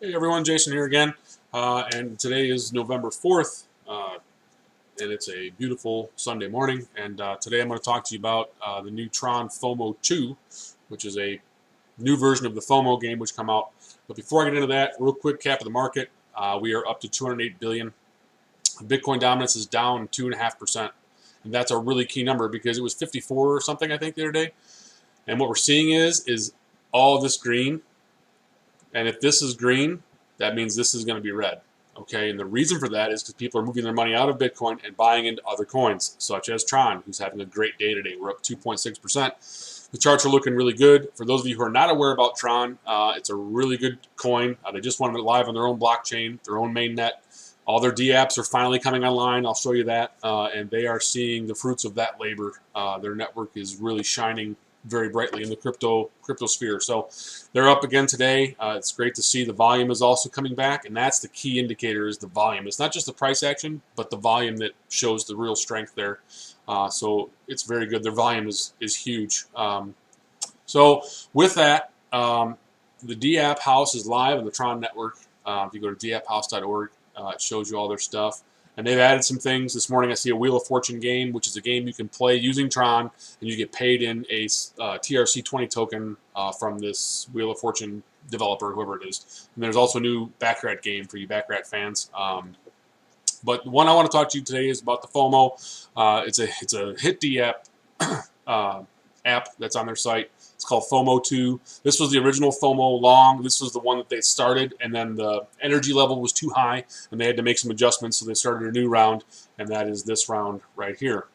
Hey everyone, Jason here again, and today is November 4th, and it's a beautiful Sunday morning, and today I'm going to talk to you about the new Tron Fomo2, which is a new version of the Fomo game which come out. But before I get into that, real quick cap of the market, we are up to 208 billion. Bitcoin dominance is down 2.5%, and that's a really key number because it was 54 or something I think the other day, and what we're seeing is all of this green. And if this is green, that means this is going to be red. Okay, and the reason for that is because people are moving their money out of Bitcoin and buying into other coins, such as Tron, who's having a great day today. We're up 2.6%. The charts are looking really good. For those of you who are not aware about Tron, it's a really good coin. They just went live on their own blockchain, their own mainnet. All their D-apps are finally coming online. I'll show you that. And they are seeing the fruits of that labor. Their network is really shining very brightly in the crypto sphere. So they're up again today. It's great to see the volume is also coming back, and that's the key indicator is the volume. It's not just the price action, but the volume that shows the real strength there. So it's very good. Their volume is huge. So with that, the DApp house is live on the Tron network. If you go to dapphouse.org, it shows you all their stuff. And they've added some things. This morning I see a Wheel of Fortune game, which is a game you can play using Tron, and you get paid in a TRC 20 token from this Wheel of Fortune developer, whoever it is. And there's also a new Baccarat game for you Baccarat fans. But the one I want to talk to you today is about the FOMO. It's a hit DApp app that's on their site. It's called Fomo2. This was the original Fomo long. This was the one that they started, and then the energy level was too high, and they had to make some adjustments, so they started a new round, and that is this round right here.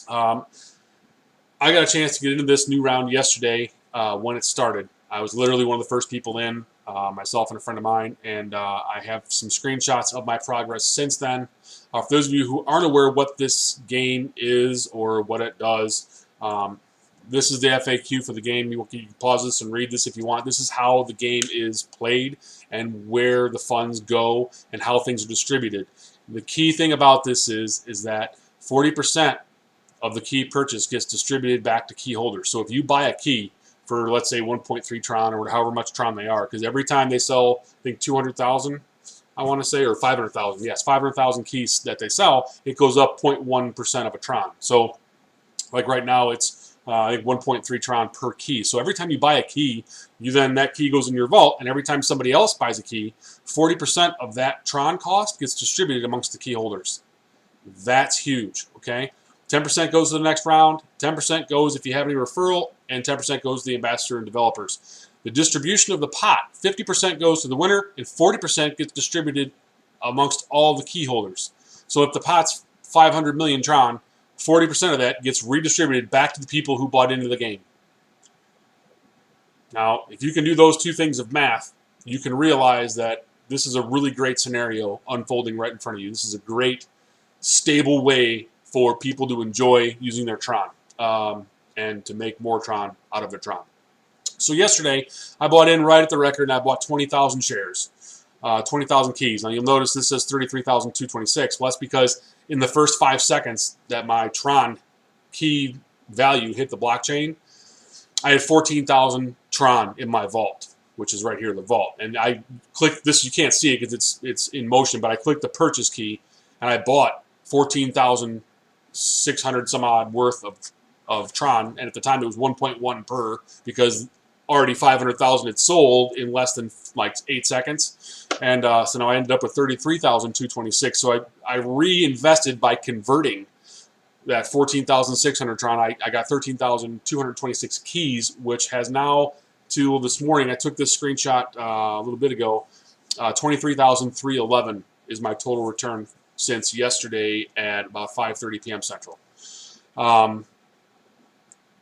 I got a chance to get into this new round yesterday when it started. I was literally one of the first people in, myself and a friend of mine, and I have some screenshots of my progress since then. For those of you who aren't aware what this game is or what it does, this is the FAQ for the game. You can pause this and read this if you want. This is how the game is played and where the funds go and how things are distributed. The key thing about this is that 40% of the key purchase gets distributed back to key holders. So if you buy a key for, let's say, 1.3 Tron or however much Tron they are, because every time they sell, I think 200,000, I want to say, or 500,000. Yes, 500,000 keys that they sell, it goes up 0.1% of a Tron. So like right now, it's I think 1.3 Tron per key. So every time you buy a key, that key goes in your vault, and every time somebody else buys a key, 40% of that Tron cost gets distributed amongst the key holders. That's huge, okay? 10% goes to the next round, 10% goes if you have any referral, and 10% goes to the ambassador and developers. The distribution of the pot, 50% goes to the winner, and 40% gets distributed amongst all the key holders. So if the pot's 500 million Tron, 40% of that gets redistributed back to the people who bought into the game. Now, if you can do those two things of math, you can realize that this is a really great scenario unfolding right in front of you. This is a great, stable way for people to enjoy using their Tron and to make more Tron out of their Tron. So yesterday, I bought in right at the record, and I bought 20,000 shares, 20,000 keys. Now, you'll notice this says 33,226. Well, that's because in the first 5 seconds that my Tron key value hit the blockchain, I had 14,000 Tron in my vault, which is right here, the vault. And I clicked this. You can't see it because it's in motion, but I clicked the purchase key, and I bought 14,600 some odd worth of Tron. And at the time, it was 1.1 per because already 500,000 had sold in less than like 8 seconds. And so now I ended up with 33,226. So I reinvested by converting that 14,600 Tron. I got 13,226 keys, which has now, till this morning, I took this screenshot a little bit ago, 23,311 is my total return since yesterday at about 5:30 p.m. Central.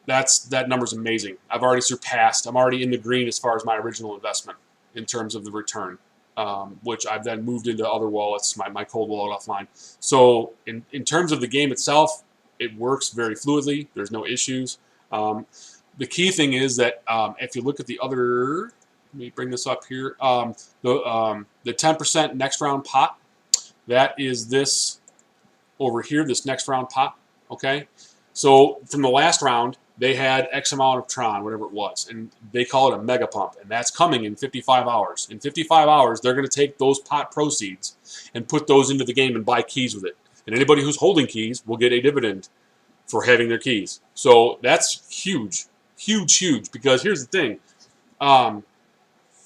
That number's amazing. I'm already in the green as far as my original investment in terms of the return, which I've then moved into other wallets, my cold wallet offline. So in terms of the game itself, it works very fluidly. There's no issues. The key thing is that if you look at the other, let me bring this up here, the 10% next round pot, that is this over here, this next round pot, okay? So from the last round, they had X amount of Tron, whatever it was, and they call it a mega pump, and that's coming in 55 hours. In 55 hours, they're going to take those pot proceeds and put those into the game and buy keys with it. And anybody who's holding keys will get a dividend for having their keys. So that's huge, huge, huge, because here's the thing.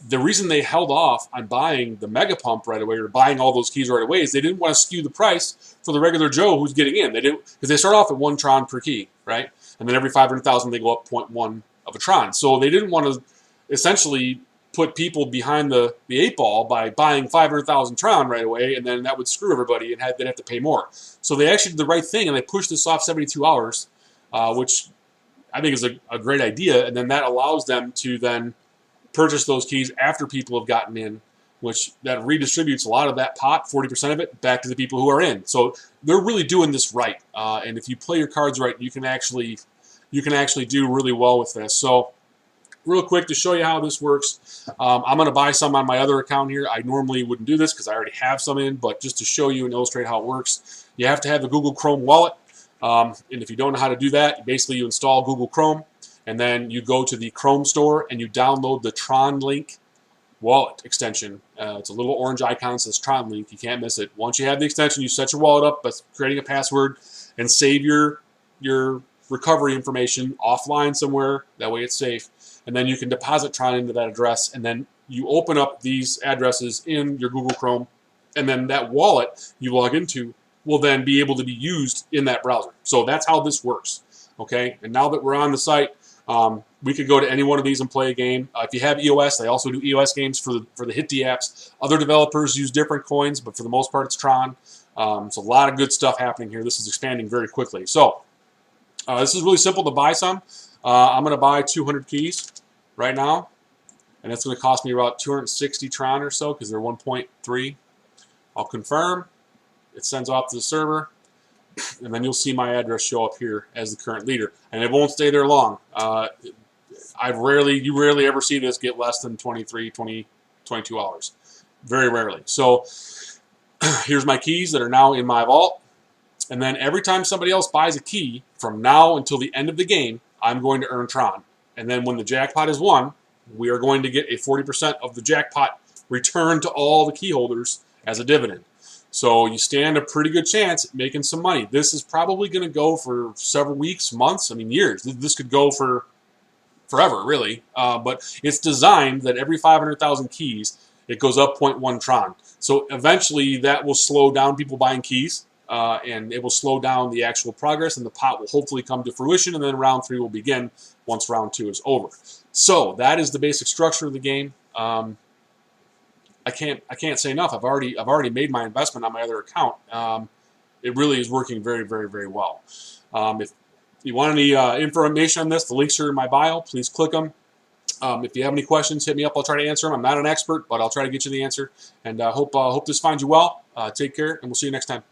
The reason they held off on buying the mega pump right away or buying all those keys right away is they didn't want to skew the price for the regular Joe who's getting in. They didn't, because they start off at 1 Tron per key, right? And then every 500,000 they go up 0.1 of a Tron. So they didn't want to essentially put people behind the 8 ball by buying 500,000 Tron right away, and then that would screw everybody and they'd have to pay more. So they actually did the right thing, and they pushed this off 72 hours, which I think is a great idea, and then that allows them to then purchase those keys after people have gotten in, which that redistributes a lot of that pot, 40% of it, back to the people who are in. So they're really doing this right, and if you play your cards right, you can actually do really well with this. So real quick to show you how this works, I'm going to buy some on my other account here. I normally wouldn't do this because I already have some in, but just to show you and illustrate how it works, you have to have the Google Chrome wallet, and if you don't know how to do that, basically you install Google Chrome, and then you go to the Chrome store and you download the Tron Link wallet extension. It's a little orange icon that says Tron Link. You can't miss it. Once you have the extension, you set your wallet up by creating a password and save your recovery information offline somewhere. That way it's safe. And then you can deposit Tron into that address, and then you open up these addresses in your Google Chrome, and then that wallet you log into will then be able to be used in that browser. So that's how this works. Okay, and now that we're on the site, we could go to any one of these and play a game. If you have EOS, they also do EOS games for the Hit D apps. Other developers use different coins, but for the most part, it's Tron. It's a lot of good stuff happening here. This is expanding very quickly. So this is really simple to buy some. I'm going to buy 200 keys right now, and it's going to cost me about 260 Tron or so because they're 1.3. I'll confirm. It sends off to the server, and then you'll see my address show up here as the current leader, and it won't stay there long. You rarely ever see this get less than 23, 20, 22 hours. Very rarely. So here's my keys that are now in my vault, and then every time somebody else buys a key from now until the end of the game, I'm going to earn Tron. And then when the jackpot is won, we are going to get a 40% of the jackpot returned to all the key holders as a dividend. So you stand a pretty good chance at making some money. This is probably going to go for several weeks, months, I mean years. This could go for forever, really. But it's designed that every 500,000 keys, it goes up 0.1 Tron. So eventually that will slow down people buying keys, and it will slow down the actual progress, and the pot will hopefully come to fruition, and then round 3 will begin once round 2 is over. So that is the basic structure of the game. I can't say enough. I've already made my investment on my other account. It really is working very, very, very well. If you want any information on this, the links are in my bio. Please click them. If you have any questions, hit me up. I'll try to answer them. I'm not an expert, but I'll try to get you the answer. And hope this finds you well. Take care, and we'll see you next time.